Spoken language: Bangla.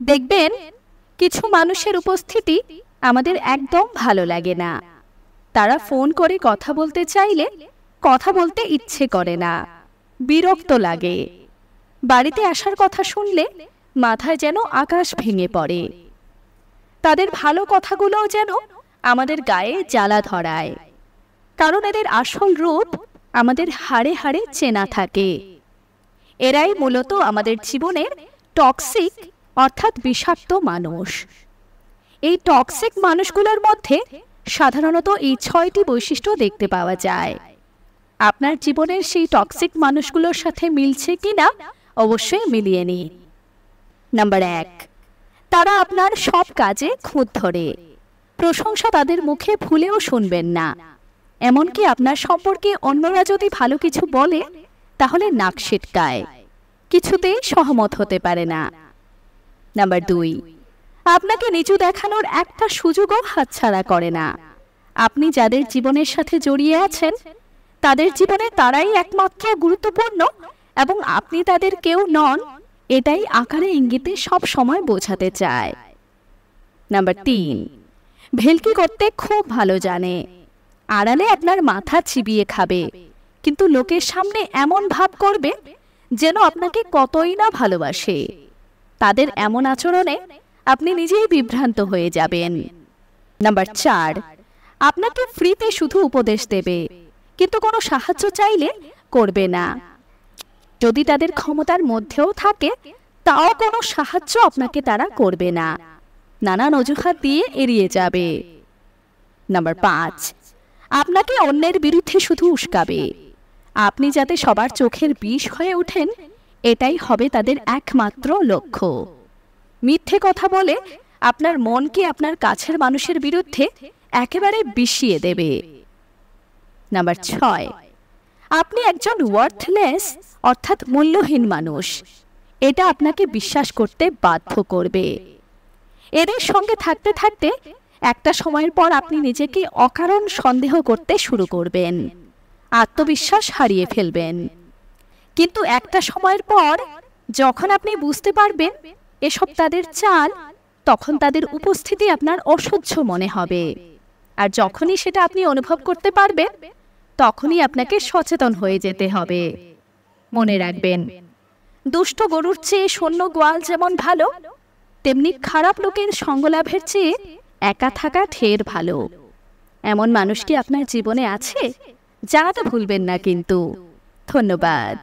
দেখবেন কিছু মানুষের উপস্থিতি আমাদের একদম ভালো লাগে না। তারা ফোন করে কথা বলতে চাইলে কথা বলতে ইচ্ছে করে না, বিরক্ত লাগে। বাড়িতে আসার কথা শুনলে মাথায় যেন আকাশ ভেঙে পড়ে। তাদের ভালো কথাগুলোও যেন আমাদের গায়ে জ্বালা ধরায়, কারণ এদের আসল রূপ আমাদের হাড়ে হাড়ে চেনা থাকে। এরাই মূলত আমাদের জীবনের টক্সিক অর্থাৎ বিষাক্ত মানুষ। এই টক্সিক মানুষগুলোর মধ্যে সাধারণত এই 6টি বৈশিষ্ট্য দেখতে পাওয়া যায়। আপনার জীবনের সেই টক্সিক মানুষগুলোর সাথে মিলছে কিনা অবশ্যই মিলিয়ে নিন। নাম্বার 1, তারা আপনার সব কাজে খুঁত ধরে। প্রশংসা তাদের মুখে ভুলেও শুনবেন না। এমনকি আপনার সম্পর্কে অন্যরা যদি ভালো কিছু বলে তাহলে নাক সিটকায়, কিছুতেই সহমত হতে পারে না। নাম্বার 2, আপনাকে নিচু দেখানোর একটা সুযোগও হাতছাড়া করে না। আপনি যাদের জীবনের সাথে জড়িয়ে আছেন তাদের জীবনে তারাই একমাত্র গুরুত্বপূর্ণ এবং আপনি তাদের কেউ নন, এটাই আকারে ইঙ্গিতে সব সময় বোঝাতে চায়। নাম্বার 3, ভেলকি করতে খুব ভালো জানে। আড়ালে আপনার মাথা চিবিয়ে খাবে, কিন্তু লোকের সামনে এমন ভাব করবে যেন আপনাকে কতই না ভালোবাসে। তাদের এমন আচরণে আপনি নিজেই বিভ্রান্ত হয়ে যাবেন। নাম্বার 4, আপনাকে ফ্রিতে শুধু উপদেশ দেবে, কিন্তু কোনো সাহায্য চাইলে করবে না। যদি তাদের ক্ষমতার মধ্যেও থাকে তাও কোনো সাহায্য আপনাকে তারা করবে না, নানান অজুহাত দিয়ে এড়িয়ে যাবে। নাম্বার 5, আপনাকে অন্যের বিরুদ্ধে শুধু উস্কাবে। আপনি যাতে সবার চোখের বিষ হয়ে ওঠেন এটাই হবে তাদের একমাত্র লক্ষ্য। মিথ্যে কথা বলে আপনার মনকে আপনার কাছের মানুষের বিরুদ্ধে একেবারে বিষিয়ে দেবে। নাম্বার 6, আপনি একজন ওয়ার্থলেস অর্থাৎ মূল্যহীন মানুষ। এটা আপনাকে বিশ্বাস করতে বাধ্য করবে। এদের সঙ্গে থাকতে থাকতে একটা সময়ের পর আপনি নিজেকে অকারণ সন্দেহ করতে শুরু করবেন, আত্মবিশ্বাস হারিয়ে ফেলবেন। কিন্তু একটা সময়ের পর যখন আপনি বুঝতে পারবেন এসব তাদের চাল, তখন তাদের উপস্থিতি আপনার অসহ্য মনে হবে। আর যখনই সেটা আপনি অনুভব করতে পারবেন তখনই আপনাকে সচেতন হয়ে যেতে হবে। মনে রাখবেন, দুষ্ট গরুর চেয়ে শূন্য গোয়াল যেমন ভালো, তেমনি খারাপ লোকের সঙ্গলাভের চেয়ে একা থাকা ঢের ভালো। এমন মানুষ কি আপনার জীবনে আছে? জানাতে ভুলবেন না কিন্তু। ধন্যবাদ।